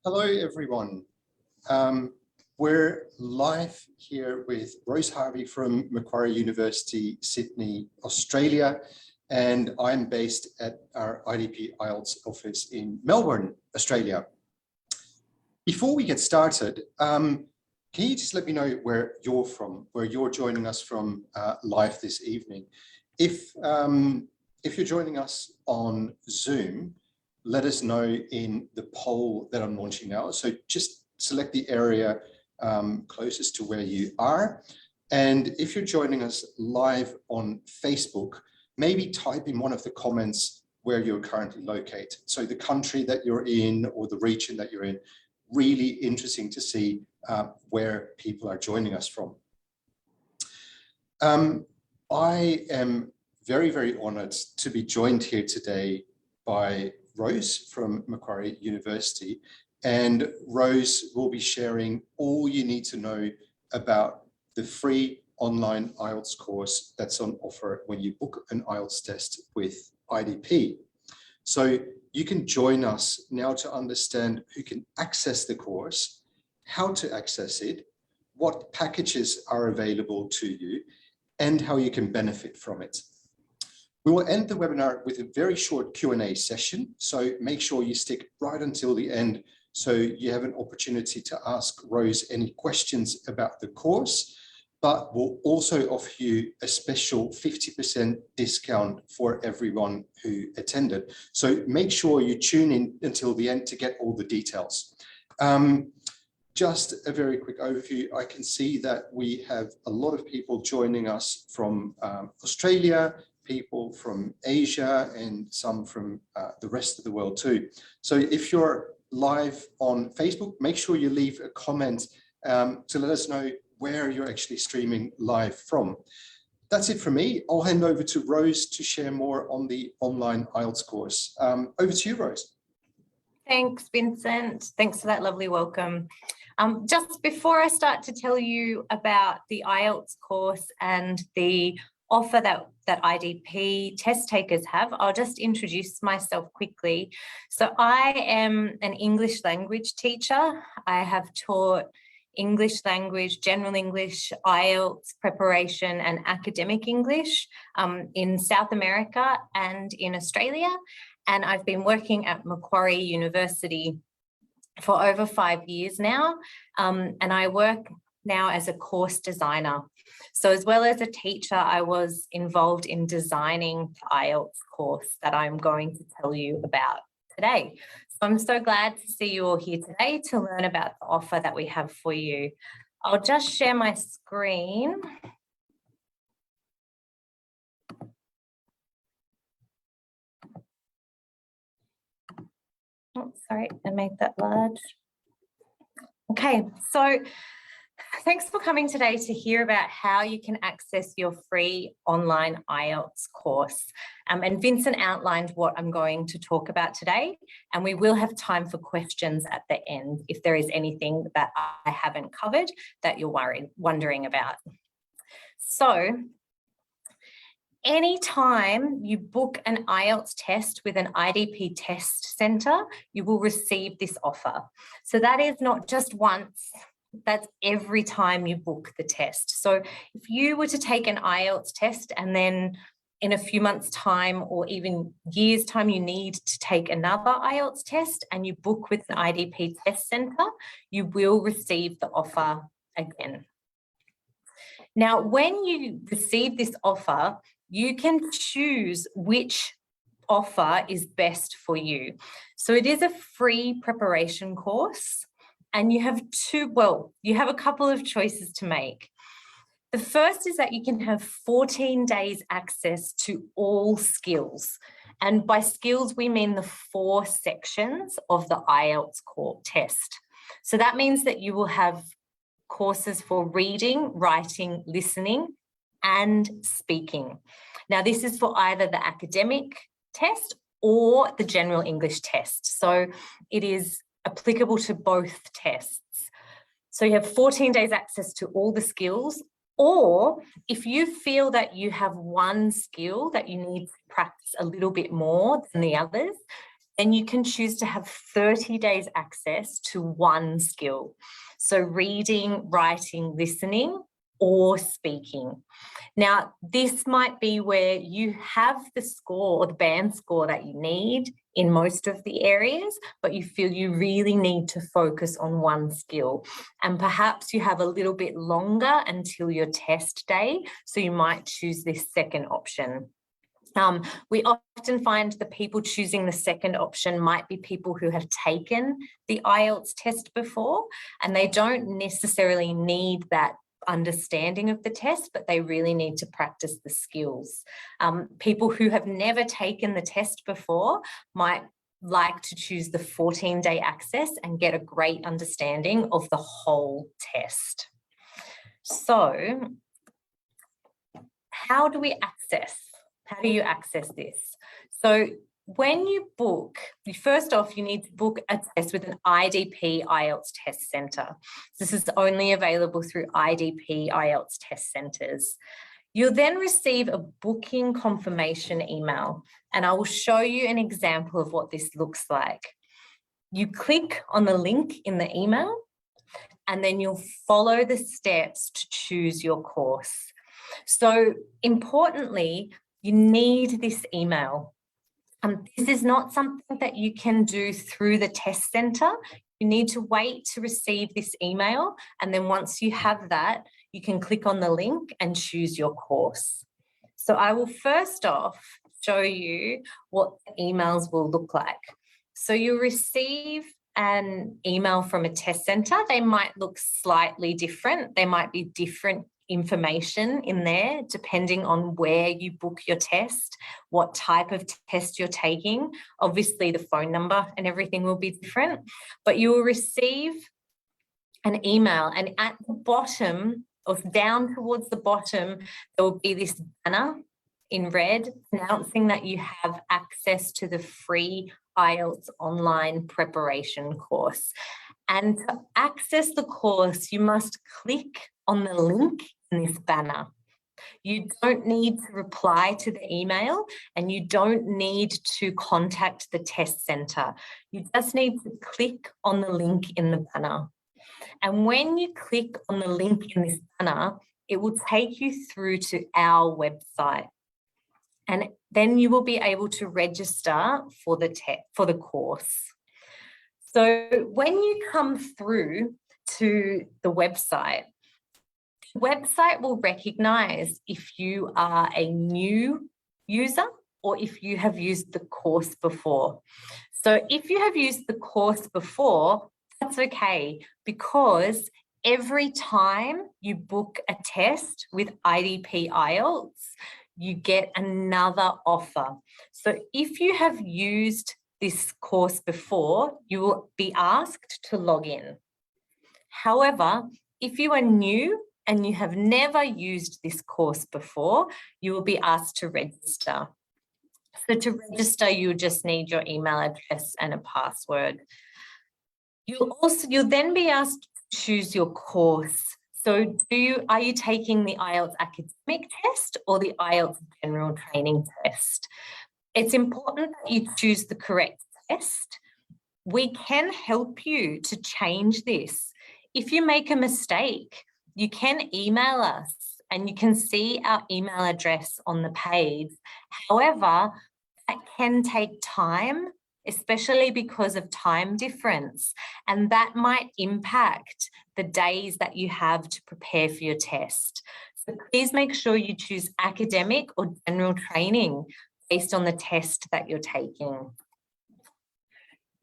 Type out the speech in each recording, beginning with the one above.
Hello, everyone. We're live here with Rose Harvey from Macquarie University, Sydney, Australia, and I'm based at our IDP IELTS office in Melbourne, Australia. Before we get started, can you just let me know where you're from, where you're joining us from live this evening? If you're joining us on Zoom, let us know in the poll that I'm launching now. So just select the area closest to where you are. And if you're joining us live on Facebook, maybe type in one of the comments where you're currently located. So the country that you're in or the region that you're in. Really interesting to see where people are joining us from. I am very, very honored to be joined here today by Rose from Macquarie University, and Rose will be sharing all you need to know about the free online IELTS course that's on offer when you book an IELTS test with IDP. So you can join us now to understand who can access the course, how to access it, what packages are available to you, and how you can benefit from it. We will end the webinar with a very short Q&A session, so make sure you stick right until the end so you have an opportunity to ask Rose any questions about the course, but we'll also offer you a special 50% discount for everyone who attended. So make sure you tune in until the end to get all the details. Just a very quick overview. I can see that we have a lot of people joining us from Australia, people from Asia, and some from the rest of the world too. So if you're live on Facebook, make sure you leave a comment to let us know where you're actually streaming live from. That's it from me. I'll hand over to Rose to share more on the online IELTS course. Over to you, Rose. Thanks, Vincent. Thanks for that lovely welcome. Just before I start to tell you about the IELTS course and the offer that IDP test takers have, I'll just introduce myself quickly. So I am an English language teacher. I have taught English language, general English, IELTS preparation and academic English in South America and in Australia. And I've been working at Macquarie University for over 5 years now. And I work now as a course designer. So as well as a teacher, I was involved in designing the IELTS course that I'm going to tell you about today. So I'm so glad to see you all here today to learn about the offer that we have for you. I'll just share my screen. Oh, sorry, I made that large. Okay, so thanks for coming today to hear about how you can access your free online IELTS course. And Vincent outlined what I'm going to talk about today, and we will have time for questions at the end if there is anything that I haven't covered that you're wondering about. So, anytime you book an IELTS test with an IDP test centre, you will receive this offer. So that is not just once, that's every time you book the test. So if you were to take an IELTS test and then in a few months' time or even years' time you need to take another IELTS test and you book with an IDP test centre, you will receive the offer again. Now, when you receive this offer, you can choose which offer is best for you. So it is a free preparation course. And you have you have a couple of choices to make. The first is that you can have 14 days access to all skills. And by skills, we mean the 4 sections of the IELTS core test. So that means that you will have courses for reading, writing, listening, and speaking. Now, this is for either the academic test or the general English test. So it is applicable to both tests. So you have 14 days access to all the skills, or if you feel that you have one skill that you need to practice a little bit more than the others, then you can choose to have 30 days access to one skill. So reading, writing, listening, or speaking. Now, this might be where you have the score or the band score that you need in most of the areas, but you feel you really need to focus on one skill. And perhaps you have a little bit longer until your test day, so you might choose this second option. We often find the people choosing the second option might be people who have taken the IELTS test before, and they don't necessarily need that understanding of the test, but they really need to practice the skills. People who have never taken the test before might like to choose the 14-day access and get a great understanding of the whole test. So, how do we access? How do you access this? So when you book, first off, you need to book a test with an IDP IELTS test centre. This is only available through IDP IELTS test centres. You'll then receive a booking confirmation email, and I will show you an example of what this looks like. You click on the link in the email, and then you'll follow the steps to choose your course. So importantly, you need this email. This is not something that you can do through the test centre. You need to wait to receive this email, and then once you have that, you can click on the link and choose your course. So I will first off show you what the emails will look like. So you'll receive an email from a test centre. They might look slightly different. They might be different information in there depending on where you book your test, what type of test you're taking. Obviously the phone number and everything will be different, but you will receive an email, and at the bottom or down towards the bottom there will be this banner in red announcing that you have access to the free IELTS online preparation course. And to access the course, you must click on the link in this banner. You don't need to reply to the email, and you don't need to contact the test centre. You just need to click on the link in the banner. And when you click on the link in this banner, it will take you through to our website. And then you will be able to register for the course. So when you come through to the website will recognise if you are a new user or if you have used the course before. So if you have used the course before, that's okay, because every time you book a test with IDP IELTS, you get another offer. So if you have used this course before, you will be asked to log in. However, if you are new and you have never used this course before, you will be asked to register. So to register, you'll just need your email address and a password. You'll then be asked to choose your course. So are you taking the IELTS academic test or the IELTS general training test? It's important that you choose the correct test. We can help you to change this. If you make a mistake, you can email us and you can see our email address on the page. However, that can take time, especially because of time difference, and that might impact the days that you have to prepare for your test. So please make sure you choose academic or general training based on the test that you're taking.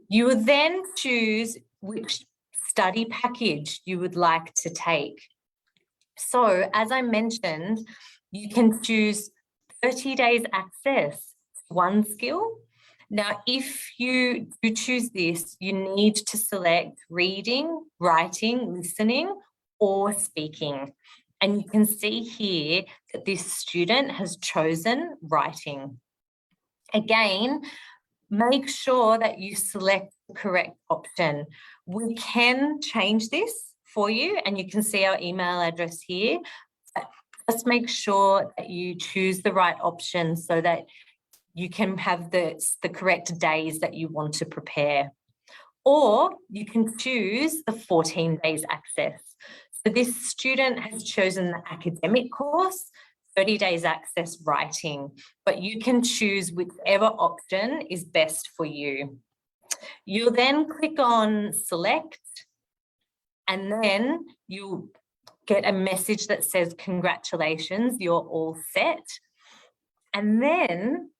You will then choose which study package you would like to take. So as I mentioned, you can choose 30 days access to one skill. Now, if you do choose this, you need to select reading, writing, listening, or speaking. And you can see here that this student has chosen writing. Again, make sure that you select the correct option. We can change this for you, and you can see our email address here. But just make sure that you choose the right option so that you can have the correct days that you want to prepare. Or you can choose the 14 days access. So this student has chosen the academic course, 30 days access writing, but you can choose whichever option is best for you. You'll then click on select, and then you'll get a message that says, congratulations, you're all set. And then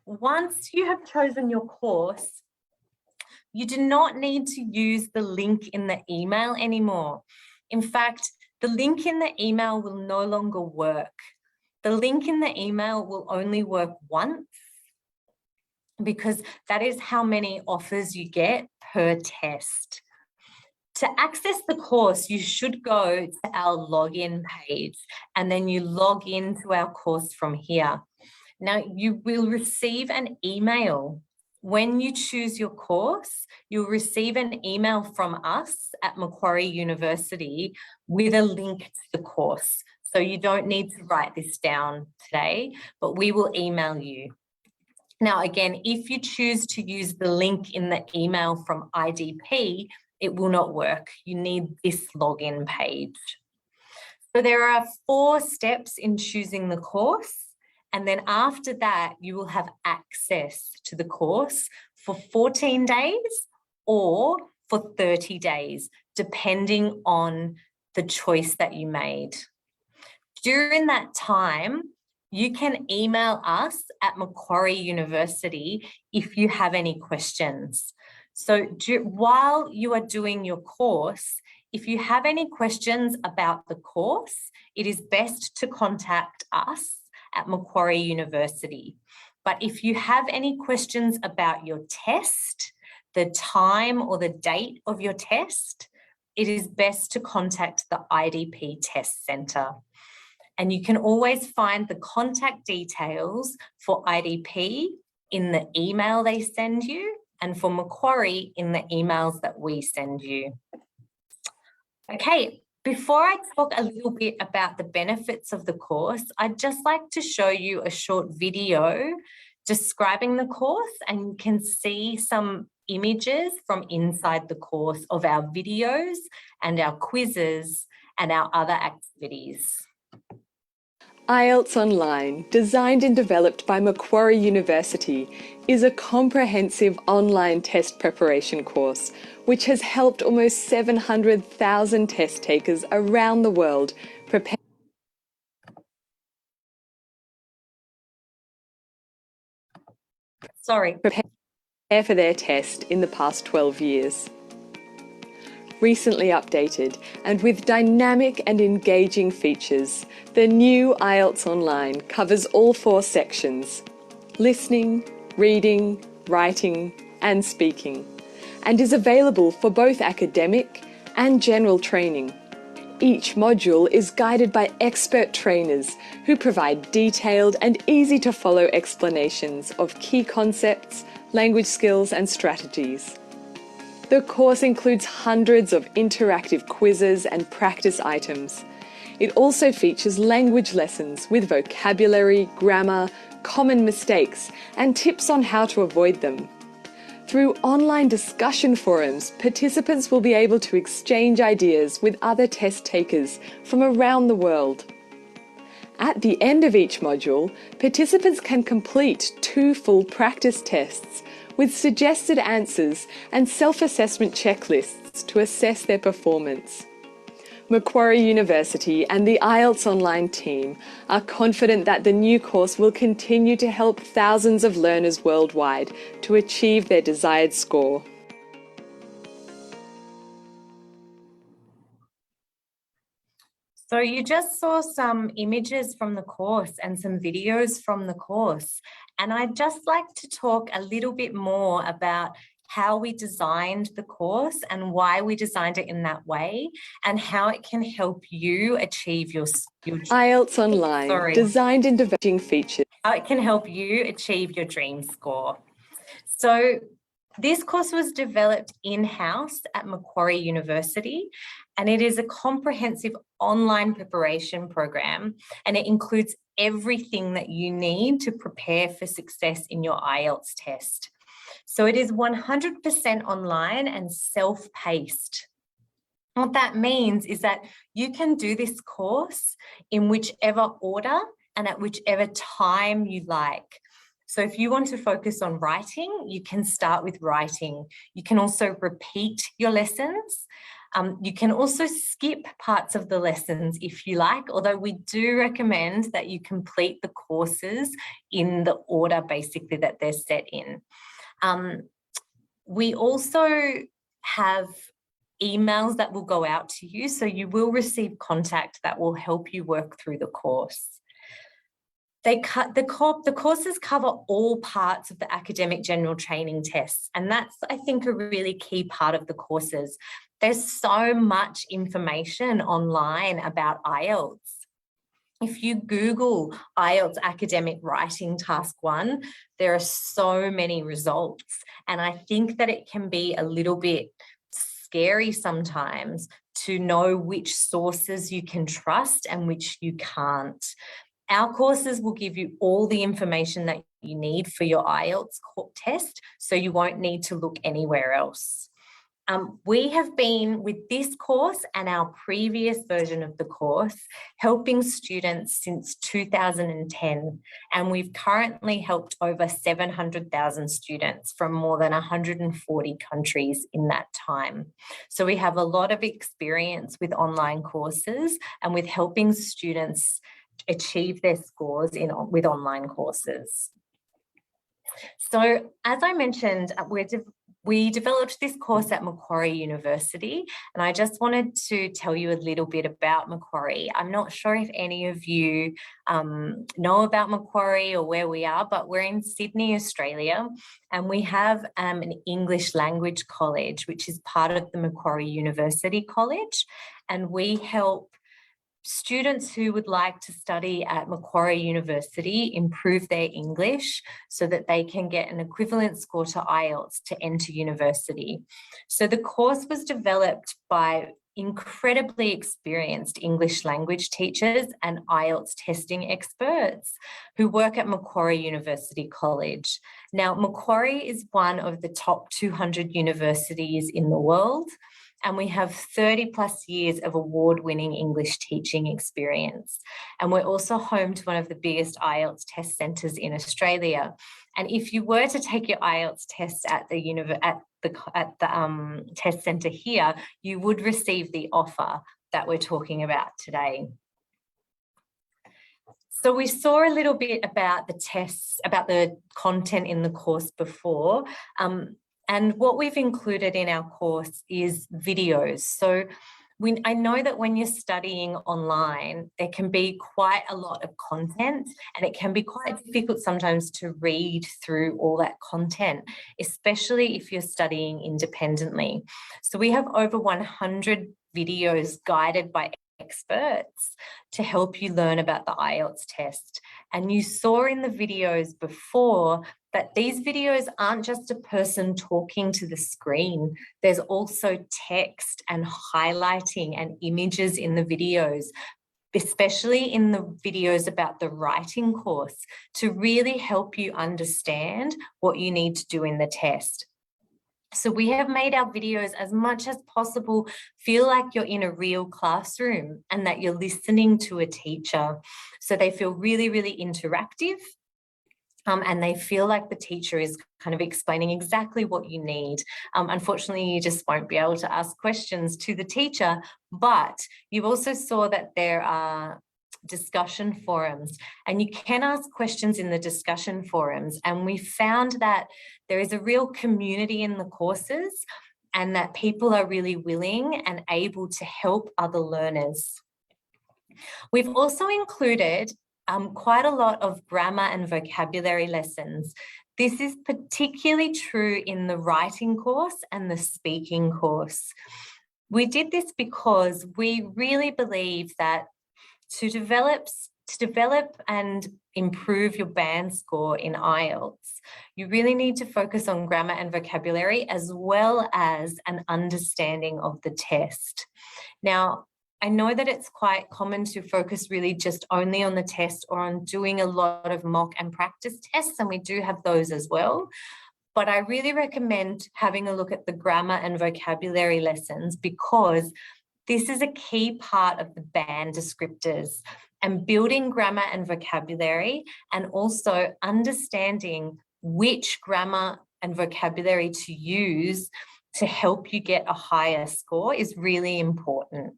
once you have chosen your course, you do not need to use the link in the email anymore. In fact, the link in the email will no longer work. The link in the email will only work once, because that is how many offers you get per test. To access the course, you should go to our login page, and then you log into our course from here. Now, you will receive an email. When you choose your course, you'll receive an email from us at Macquarie University with a link to the course. So you don't need to write this down today, but we will email you. Now, again, if you choose to use the link in the email from IDP, it will not work. You need this login page. So there are 4 steps in choosing the course. And then after that, you will have access to the course for 14 days or for 30 days, depending on the choice that you made. During that time, you can email us at Macquarie University if you have any questions. So while you are doing your course, if you have any questions about the course, it is best to contact us at Macquarie University. But if you have any questions about your test, the time or the date of your test, it is best to contact the IDP Test Centre. And you can always find the contact details for IDP in the email they send you, and for Macquarie in the emails that we send you. Okay, before I talk a little bit about the benefits of the course, I'd just like to show you a short video describing the course, and you can see some images from inside the course of our videos and our quizzes and our other activities. IELTS Online, designed and developed by Macquarie University, is a comprehensive online test preparation course which has helped almost 700,000 test takers around the world prepare for their test in the past 12 years. Recently updated and with dynamic and engaging features, the new IELTS Online covers all 4 sections: listening, reading, writing and speaking, and is available for both academic and general training. Each module is guided by expert trainers who provide detailed and easy to follow explanations of key concepts, language skills and strategies. The course includes hundreds of interactive quizzes and practice items. It also features language lessons with vocabulary, grammar, common mistakes, and tips on how to avoid them. Through online discussion forums, participants will be able to exchange ideas with other test takers from around the world. At the end of each module, participants can complete 2 full practice tests with suggested answers and self-assessment checklists to assess their performance. Macquarie University and the IELTS Online team are confident that the new course will continue to help thousands of learners worldwide to achieve their desired score. So you just saw some images from the course and some videos from the course. And I'd just like to talk a little bit more about how we designed the course and why we designed it in that way, and how it can help you achieve your IELTS Online, designed in developing features. How it can help you achieve your dream score. So this course was developed in-house at Macquarie University, and it is a comprehensive online preparation program, and it includes everything that you need to prepare for success in your IELTS test. So it is 100% online and self-paced. What that means is that you can do this course in whichever order and at whichever time you like. So if you want to focus on writing, you can start with writing. You can also repeat your lessons. You can also skip parts of the lessons if you like, although we do recommend that you complete the courses in the order basically that they're set in. We also have emails that will go out to you, so you will receive contact that will help you work through the course. The courses cover all parts of the academic general training tests, and that's, I think, a really key part of the courses. There's so much information online about IELTS. If you Google IELTS academic writing task 1, there are so many results, and I think that it can be a little bit scary sometimes to know which sources you can trust and which you can't. Our courses will give you all the information that you need for your IELTS test, so you won't need to look anywhere else. We have been, with this course and our previous version of the course, helping students since 2010, and we've currently helped over 700,000 students from more than 140 countries in that time. So we have a lot of experience with online courses and with helping students achieve their scores with online courses. So as I mentioned, we developed this course at Macquarie University, and I just wanted to tell you a little bit about Macquarie. I'm not sure if any of you know about Macquarie or where we are, but we're in Sydney, Australia, and we have an English language college, which is part of the Macquarie University College, and we help students who would like to study at Macquarie University improve their English so that they can get an equivalent score to IELTS to enter university. So the course was developed by incredibly experienced English language teachers and IELTS testing experts who work at Macquarie University College. Now, Macquarie is one of the top 200 universities in the world, and we have 30 plus years of award-winning English teaching experience. And we're also home to one of the biggest IELTS test centres in Australia. And if you were to take your IELTS test at the test centre here, you would receive the offer that we're talking about today. So we saw a little bit about the tests, about the content in the course before. And what we've included in our course is videos. So I know that when you're studying online, there can be quite a lot of content, and it can be quite difficult sometimes to read through all that content, especially if you're studying independently. So we have over 100 videos guided by experts to help you learn about the IELTS test. And you saw in the videos before that these videos aren't just a person talking to the screen. There's also text and highlighting and images in the videos, especially in the videos about the writing course, to really help you understand what you need to do in the test. So we have made our videos as much as possible feel like you're in a real classroom and that you're listening to a teacher. So they feel really, really interactive, and they feel like the teacher is kind of explaining exactly what you need. Unfortunately, you just won't be able to ask questions to the teacher, but you also saw that there are discussion forums, and you can ask questions in the discussion forums. And we found that there is a real community in the courses, and that people are really willing and able to help other learners. We've also included quite a lot of grammar and vocabulary lessons. This is particularly true in the writing course and the speaking course. We did this because we really believe that to develop and improve your band score in IELTS, you really need to focus on grammar and vocabulary as well as an understanding of the test. Now, I know that it's quite common to focus really just only on the test or on doing a lot of mock and practice tests, and we do have those as well. But I really recommend having a look at the grammar and vocabulary lessons, because this is a key part of the band descriptors, and building grammar and vocabulary, and also understanding which grammar and vocabulary to use to help you get a higher score is really important.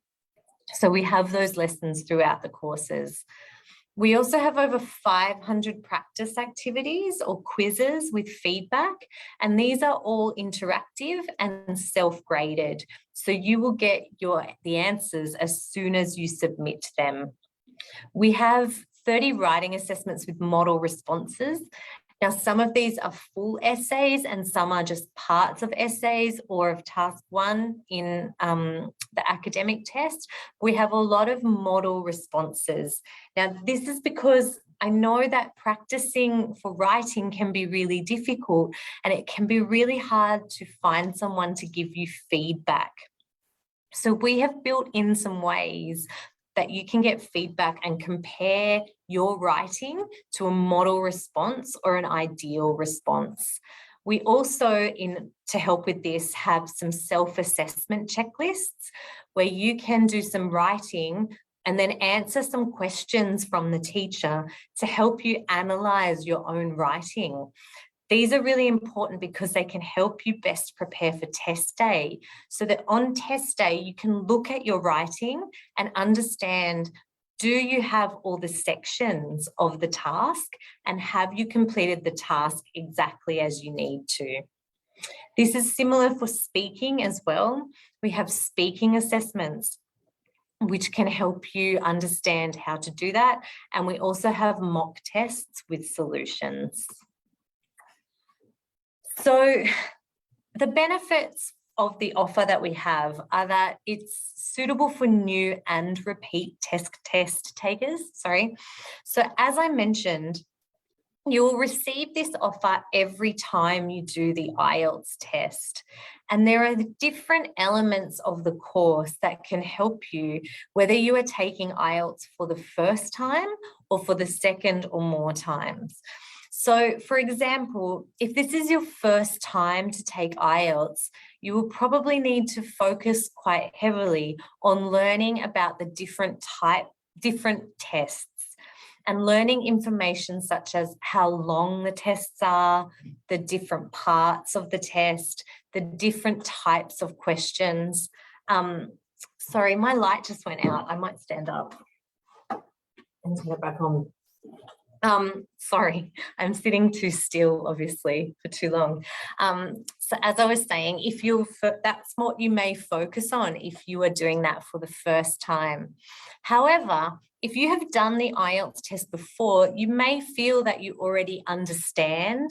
So we have those lessons throughout the courses. We also have over 500 practice activities or quizzes with feedback, and these are all interactive and self-graded. So you will get the answers as soon as you submit them. We have 30 writing assessments with model responses. Now, some of these are full essays and some are just parts of essays or of task 1 in the academic test. We have a lot of model responses. Now, this is because I know that practicing for writing can be really difficult, and it can be really hard to find someone to give you feedback. So we have built in some ways that you can get feedback and compare your writing to a model response or an ideal response. We also, to help with this, have some self-assessment checklists where you can do some writing and then answer some questions from the teacher to help you analyse your own writing. These are really important because they can help you best prepare for test day, so that on test day you can look at your writing and understand, do you have all the sections of the task, and have you completed the task exactly as you need to? This is similar for speaking as well. We have speaking assessments which can help you understand how to do that, and we also have mock tests with solutions. So the benefits of the offer that we have are that it's suitable for new and repeat test takers. So as I mentioned, you'll receive this offer every time you do the IELTS test. And there are different elements of the course that can help you, whether you are taking IELTS for the first time or for the second or more times. So, for example, if this is your first time to take IELTS, you will probably need to focus quite heavily on learning about the different tests and learning information such as how long the tests are, the different parts of the test, the different types of questions. Sorry, my light just went out. I might stand up and turn it back on. Sorry, I'm sitting too still, obviously, for too long. So as I was saying, that's what you may focus on if you are doing that for the first time. However, if you have done the IELTS test before, you may feel that you already understand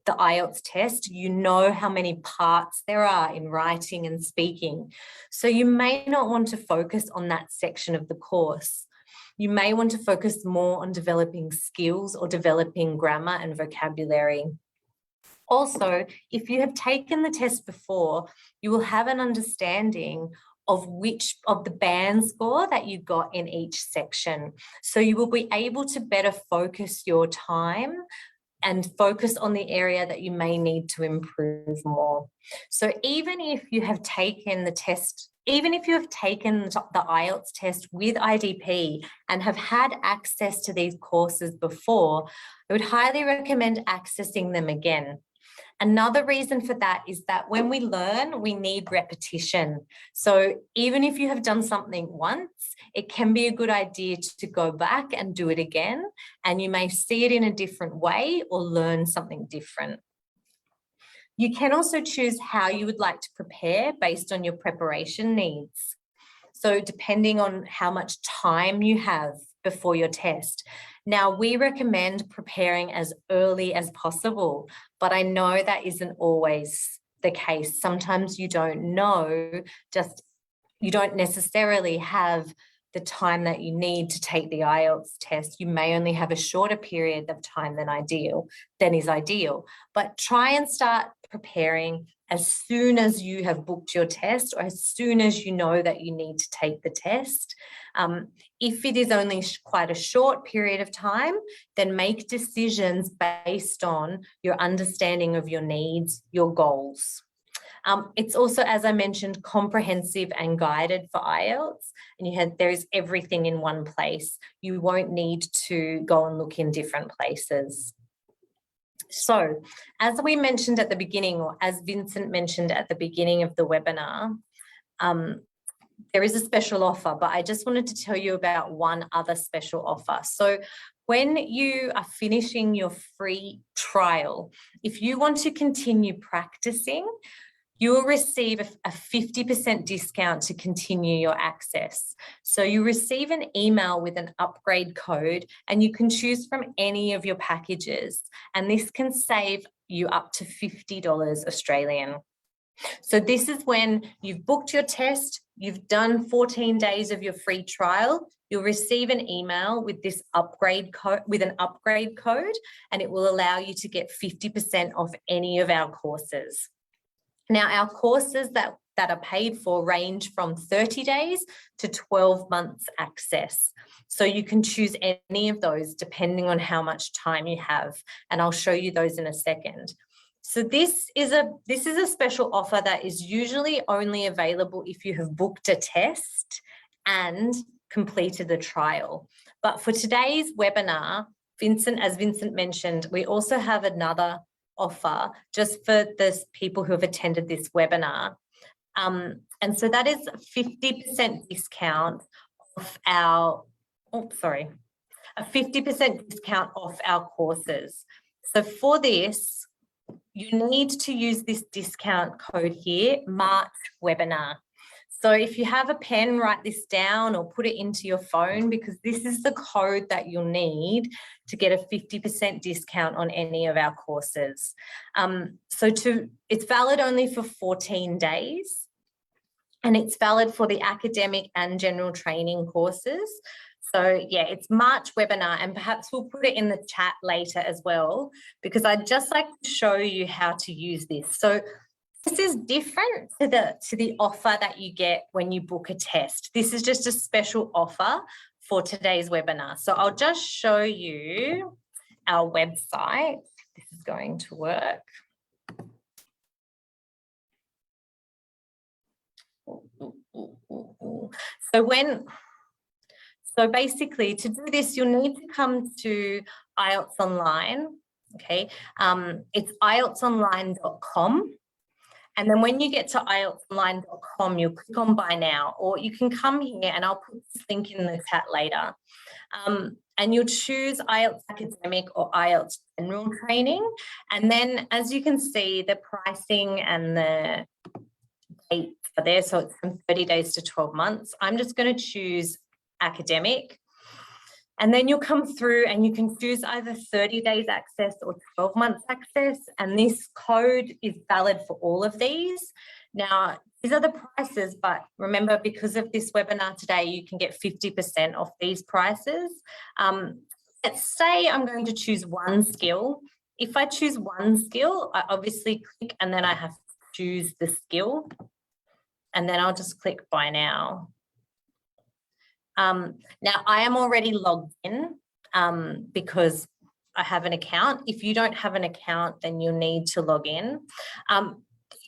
the IELTS test. You know how many parts there are in writing and speaking. So you may not want to focus on that section of the course. You may want to focus more on developing skills or developing grammar and vocabulary. Also, if you have taken the test before, you will have an understanding of which of the band score that you got in each section. So you will be able to better focus your time and focus on the area that you may need to improve more. So even if you have taken the test, even if you have taken the IELTS test with IDP and have had access to these courses before, I would highly recommend accessing them again. Another reason for that is that when we learn, we need repetition. So even if you have done something once, it can be a good idea to go back and do it again, and you may see it in a different way or learn something different. You can also choose how you would like to prepare based on your preparation needs. So depending on how much time you have before your test. Now, we recommend preparing as early as possible, but I know that isn't always the case. Sometimes you don't know, you don't necessarily have the time that you need to take the IELTS test. You may only have a shorter period of time than is ideal, but try and start preparing as soon as you have booked your test or as soon as you know that you need to take the test. If it is only quite a short period of time, then make decisions based on your understanding of your needs, your goals. It's also, as I mentioned, comprehensive and guided for IELTS, and there is everything in one place. You won't need to go and look in different places. So, as we mentioned at the beginning, or as Vincent mentioned at the beginning of the webinar, there is a special offer, but I just wanted to tell you about one other special offer. So when you are finishing your free trial, if you want to continue practicing, you will receive a 50% discount to continue your access. So you receive an email with an upgrade code, and you can choose from any of your packages. And this can save you up to $50 Australian. So this is when you've booked your test, you've done 14 days of your free trial, you'll receive an email with this upgrade code, with an upgrade code, and it will allow you to get 50% off any of our courses. Now, our courses that are paid for range from 30 days to 12 months access. So you can choose any of those depending on how much time you have, and I'll show you those in a second. So this is a special offer that is usually only available if you have booked a test and completed the trial. But for today's webinar, as Vincent mentioned, we also have another offer just for the people who have attended this webinar. And so that is 50% discount off our, a 50% discount off our courses. So for this, you need to use this discount code here, March webinar. So if you have a pen, write this down or put it into your phone, because this is the code that you'll need to get a 50% discount on any of our courses. It's valid only for 14 days, and it's valid for the academic and general training courses. So yeah, it's March webinar, and perhaps we'll put it in the chat later as well, because I'd just like to show you how to use this. So this is different to the offer that you get when you book a test. This is just a special offer for today's webinar. So I'll just show you our website. This is going to work. So basically, to do this, you'll need to come to IELTS Online. Okay, it's IELTSonline.com. And then when you get to IELTSonline.com, you'll click on Buy Now, or you can come here and I'll put this link in the chat later. And you'll choose IELTS Academic or IELTS General Training. And then, as you can see, the pricing and the dates are there. So it's from 30 days to 12 months. I'm just going to choose Academic. And then you'll come through and you can choose either 30 days access or 12 months access. And this code is valid for all of these. Now, these are the prices, but remember, because of this webinar today, you can get 50% off these prices. Let's say I'm going to choose one skill. If I choose one skill, I obviously click and then I have to choose the skill. And then I'll just click Buy Now. Now, I am already logged in because I have an account. If you don't have an account, then you'll need to log in.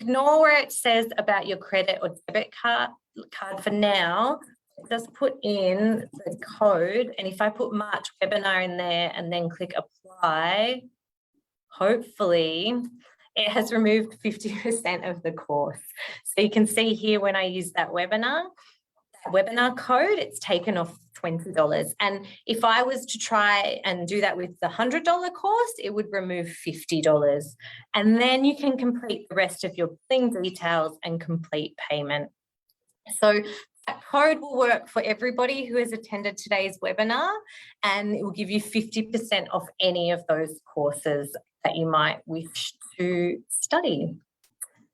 Ignore where it says about your credit or debit card for now. Just put in the code, and if I put March webinar in there and then click Apply, hopefully it has removed 50% of the course. So you can see here when I use that webinar code, it's taken off $20. And if I was to try and do that with the $100 course, it would remove $50. And then you can complete the rest of your billing details and complete payment. So that code will work for everybody who has attended today's webinar, and it will give you 50% off any of those courses that you might wish to study.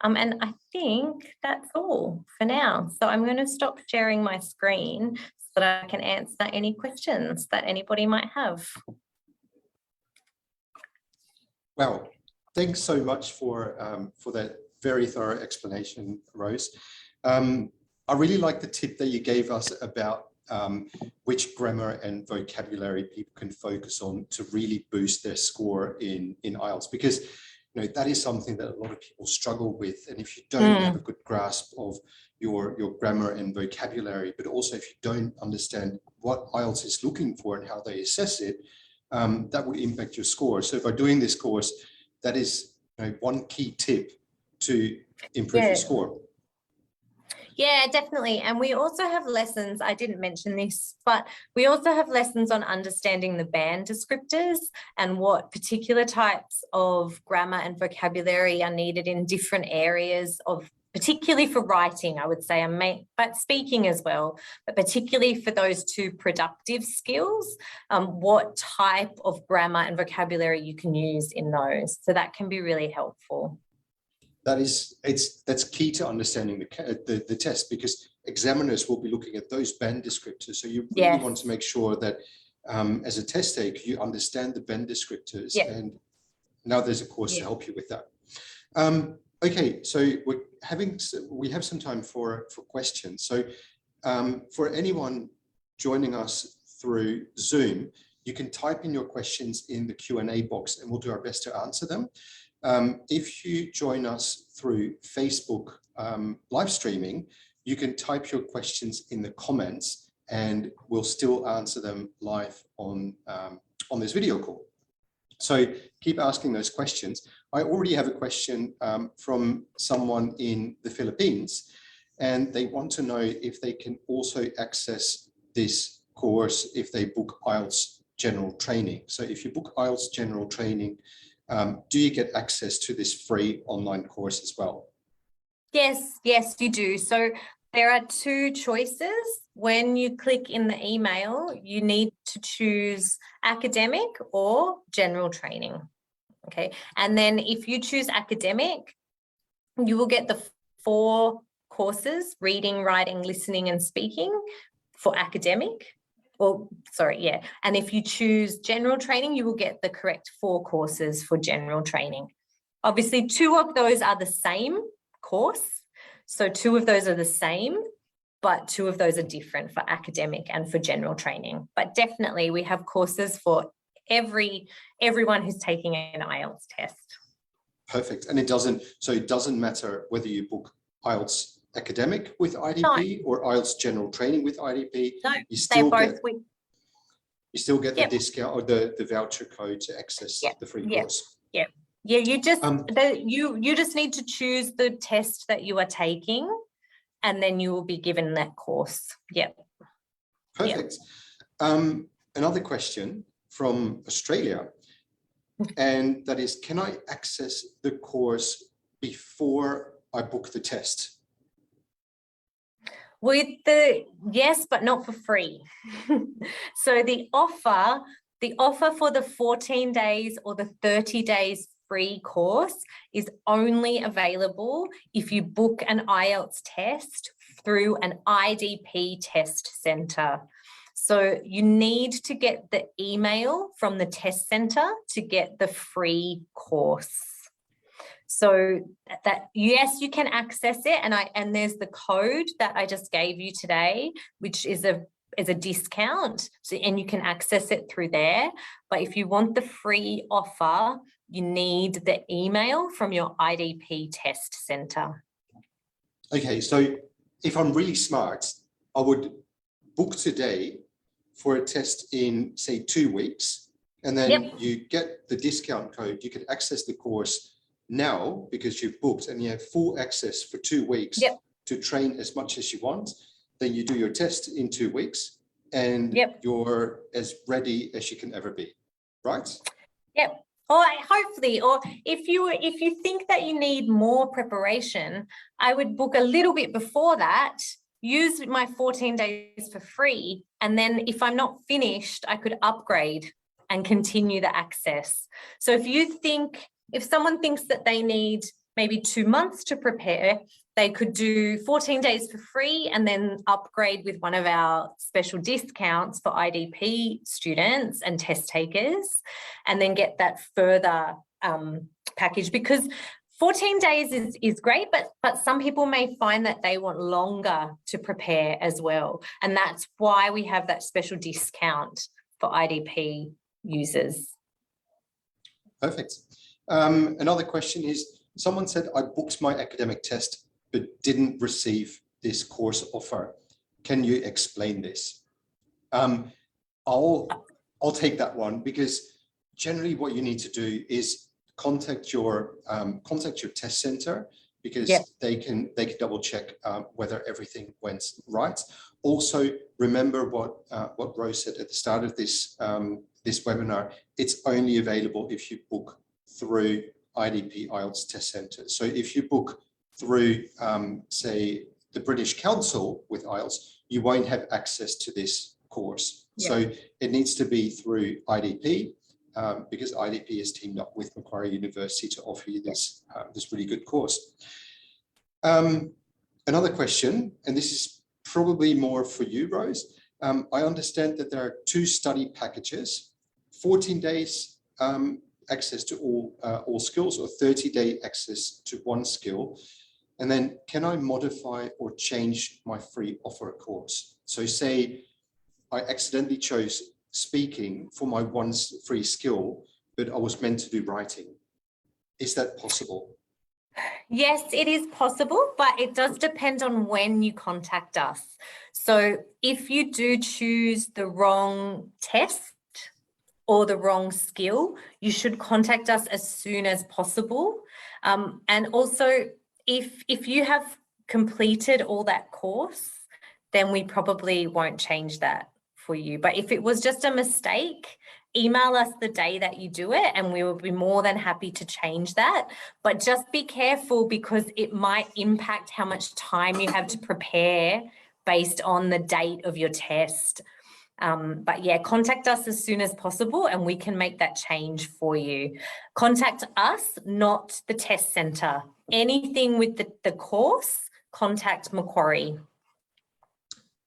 And I think that's all for now. So I'm going to stop sharing my screen so that I can answer any questions that anybody might have. Well, thanks so much for that very thorough explanation, Rose. I really like the tip that you gave us about which grammar and vocabulary people can focus on to really boost their score in IELTS, because that is something that a lot of people struggle with. And if you don't have a good grasp of your grammar and vocabulary, but also if you don't understand what IELTS is looking for and how they assess it, that will impact your score. So by doing this course, that is one key tip to improve your score. Yeah, definitely. And we also have lessons, I didn't mention this, but we also have lessons on understanding the band descriptors and what particular types of grammar and vocabulary are needed in different areas of, particularly for writing, I would say, but speaking as well, but particularly for those two productive skills, what type of grammar and vocabulary you can use in those. So that can be really helpful. That's key to understanding the test, because examiners will be looking at those band descriptors. So you really want to make sure that as a test taker, you understand the band descriptors. And now there's a course to help you with that. Okay, so we have some time for questions. So for anyone joining us through Zoom, you can type in your questions in the Q&A box and we'll do our best to answer them. If you join us through Facebook live streaming, you can type your questions in the comments and we'll still answer them live on this video call. So keep asking those questions. I already have a question from someone in the Philippines, and they want to know if they can also access this course if they book IELTS general training. So if you book IELTS general training, do you get access to this free online course as well? Yes, you do. So there are two choices. When you click in the email, you need to choose academic or general training. Okay. And then if you choose academic, you will get the 4 courses: reading, writing, listening, and speaking for academic. And if you choose general training, you will get the correct 4 courses for general training. Obviously, 2 of those are the same course. So 2 of those are the same, but 2 of those are different for academic and for general training. But definitely we have courses for everyone who's taking an IELTS test. Perfect. And it doesn't matter whether you book IELTS academic with IDP or IELTS general training with IDP. No, you still get the discount or the voucher code to access the free course. You just need to choose the test that you are taking, and then you will be given that course. Perfect. Another question from Australia, and that is, can I access the course before I book the test? Yes, but not for free. So the offer for the 14 days or the 30 days free course is only available if you book an IELTS test through an IDP test centre. So you need to get the email from the test centre to get the free course. So that, yes, you can access it, and there's the code that I just gave you today, which is a discount, and you can access it through there. But if you want the free offer, you need the email from your IDP test centre. Okay, so if I'm really smart, I would book today for a test in, say, 2 weeks, and then you get the discount code. You can access the course now because you've booked, and you have full access for 2 weeks to train as much as you want. Then you do your test in 2 weeks, and you're as ready as you can ever be, right? Yep. Or hopefully, or if you think that you need more preparation, I would book a little bit before that, use my 14 days for free, and then if I'm not finished, I could upgrade and continue the access. So if someone thinks that they need maybe 2 months to prepare, they could do 14 days for free and then upgrade with one of our special discounts for IDP students and test takers, and then get that further package. Because 14 days is great, but some people may find that they want longer to prepare as well. And that's why we have that special discount for IDP users. Perfect. Another question is, someone said, I booked my academic test, but didn't receive this course offer. Can you explain this? I'll take that one, because generally what you need to do is contact your test center, because they can double check whether everything went right. Also, remember what Rose said at the start of this this webinar. It's only available if you book through IDP IELTS Test Centre. So if you book through, say, the British Council with IELTS, you won't have access to this course. So it needs to be through IDP, because IDP is teamed up with Macquarie University to offer you this, this really good course. Another question, and this is probably more for you, Rose. I understand that there are 2 study packages, 14 days access to all skills, or 30-day access to 1 skill. And then can I modify or change my free offer course? So say I accidentally chose speaking for my 1 free skill, but I was meant to do writing. Is that possible? Yes, it is possible, but it does depend on when you contact us. So if you do choose the wrong test or the wrong skill, you should contact us as soon as possible. And also, if you have completed all that course, then we probably won't change that for you. But if it was just a mistake, email us the day that you do it and we will be more than happy to change that. But just be careful, because it might impact how much time you have to prepare based on the date of your test. But yeah, contact us as soon as possible and we can make that change for you. Contact us, not the test centre. Anything with the course, contact Macquarie.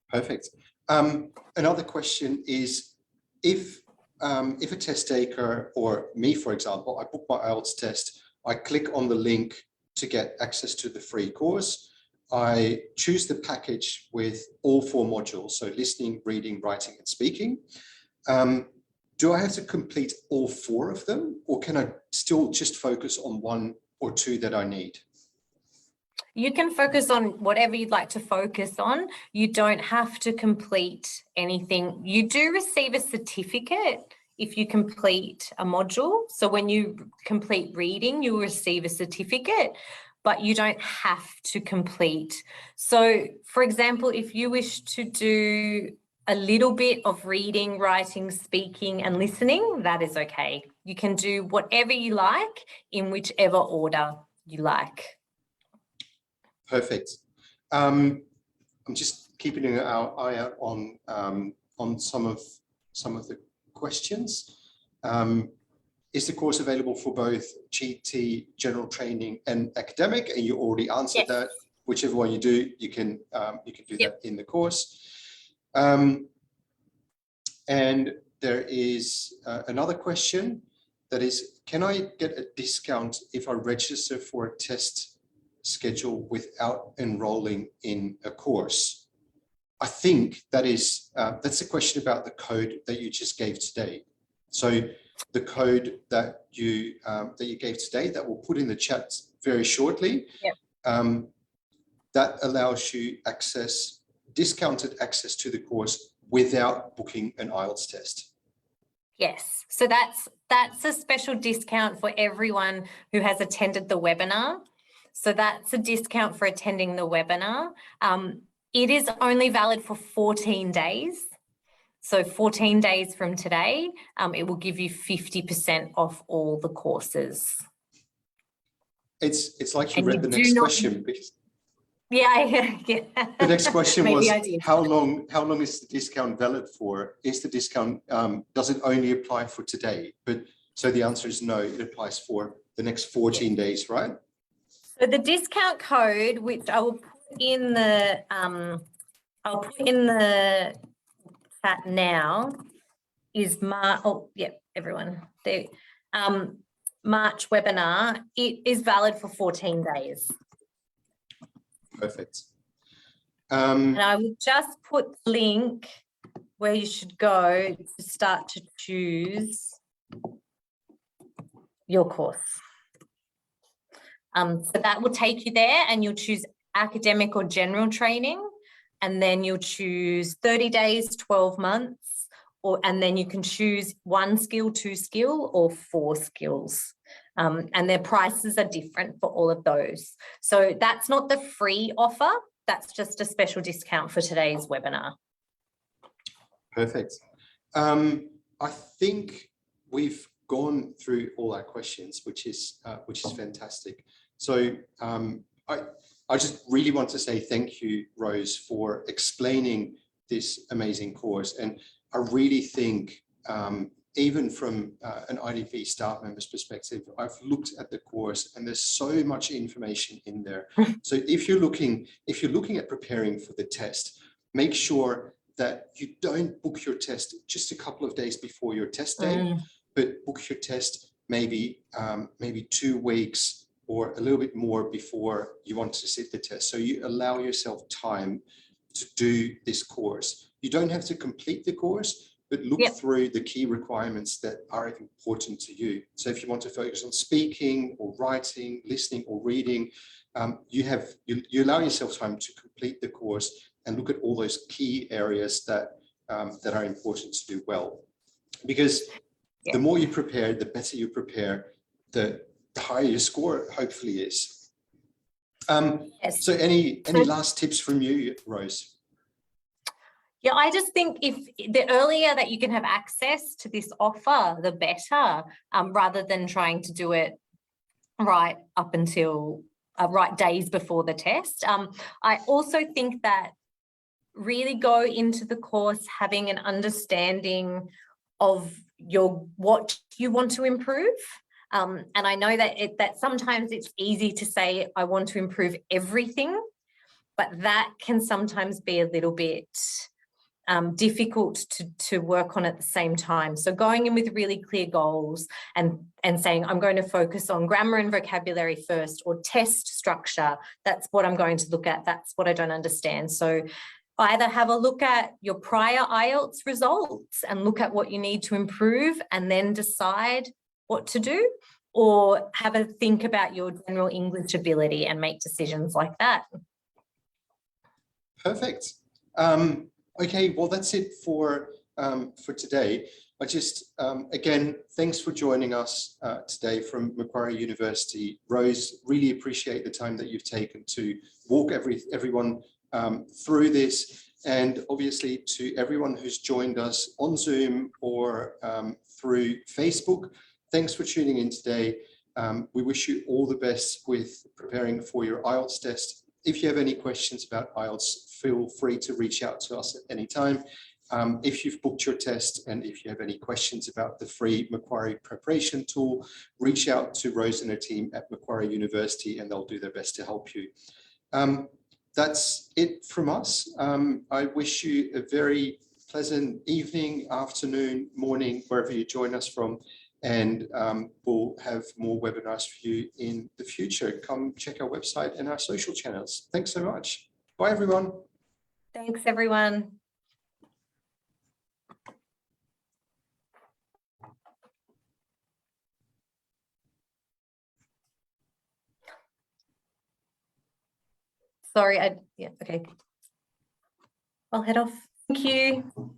Perfect. Another question is, if a test taker, or me, for example, I book my IELTS test, I click on the link to get access to the free course. I choose the package with all 4 modules, so listening, reading, writing, and speaking. Do I have to complete all 4 of them, or can I still just focus on 1 or 2 that I need? You can focus on whatever you'd like to focus on. You don't have to complete anything. You do receive a certificate if you complete a module. So when you complete reading, you'll receive a certificate, but you don't have to complete. So for example, if you wish to do a little bit of reading, writing, speaking, and listening, that is okay. You can do whatever you like in whichever order you like. Perfect. I'm just keeping an eye out on some of the questions. Is the course available for both GT, general training, and academic? And you already answered that. Whichever one you do, you can do that in the course. And there is another question that is, can I get a discount if I register for a test schedule without enrolling in a course? I think that is that's a question about the code that you just gave today. So the code that you gave today, that we'll put in the chat very shortly, that allows you discounted access to the course without booking an IELTS test. Yes, so that's a special discount for everyone who has attended the webinar. So that's a discount for attending the webinar. It is only valid for 14 days. So 14 days from today, it will give you 50% off all the courses. It's like you read the next question, because yeah. the next question was, how long is the discount valid for? Is the discount, does it only apply for today? But so the answer is no, it applies for the next 14 days, right? So the discount code, which I will put in the chat now, is everyone. There, March webinar, it is valid for 14 days. Perfect. And I will just put the link where you should go to start to choose your course. So that will take you there, and you'll choose academic or general training, and then you'll choose 30 days, 12 months, and then you can choose 1 skill, 2 skill, or 4 skills. And their prices are different for all of those. So that's not the free offer. That's just a special discount for today's webinar. Perfect. I think we've gone through all our questions, which is fantastic. So I just really want to say thank you, Rose, for explaining this amazing course. And I really think, even from an IDP staff member's perspective, I've looked at the course and there's so much information in there. So if you're looking at preparing for the test, make sure that you don't book your test just a couple of days before your test day, but book your test maybe 2 weeks or a little bit more before you want to sit the test. So you allow yourself time to do this course. You don't have to complete the course, but look through the key requirements that are important to you. So if you want to focus on speaking or writing, listening or reading, you allow yourself time to complete the course and look at all those key areas that are important to do well. Because the more you prepare, the better you prepare, the higher your score hopefully is. So any last tips from you, Rose? Yeah, I just think if the earlier that you can have access to this offer, the better, rather than trying to do it right up until right days before the test. I also think that really go into the course having an understanding of what you want to improve. And I know that sometimes it's easy to say, I want to improve everything, but that can sometimes be a little bit difficult to work on at the same time. So going in with really clear goals and saying, I'm going to focus on grammar and vocabulary first, or test structure, that's what I'm going to look at. That's what I don't understand. So either have a look at your prior IELTS results and look at what you need to improve and then decide what to do, or have a think about your general English ability and make decisions like that. Perfect. Okay, well, that's it for today. I just, again, thanks for joining us today from Macquarie University. Rose, really appreciate the time that you've taken to walk everyone through this, and obviously to everyone who's joined us on Zoom or through Facebook. Thanks for tuning in today. We wish you all the best with preparing for your IELTS test. If you have any questions about IELTS, feel free to reach out to us at any time. If you've booked your test and if you have any questions about the free Macquarie preparation tool, reach out to Rose and her team at Macquarie University and they'll do their best to help you. That's it from us. I wish you a very pleasant evening, afternoon, morning, wherever you join us from. And we'll have more webinars for you in the future. Come check our website and our social channels. Thanks so much. Bye, everyone. Thanks, everyone. Sorry, yeah, okay. I'll head off. Thank you.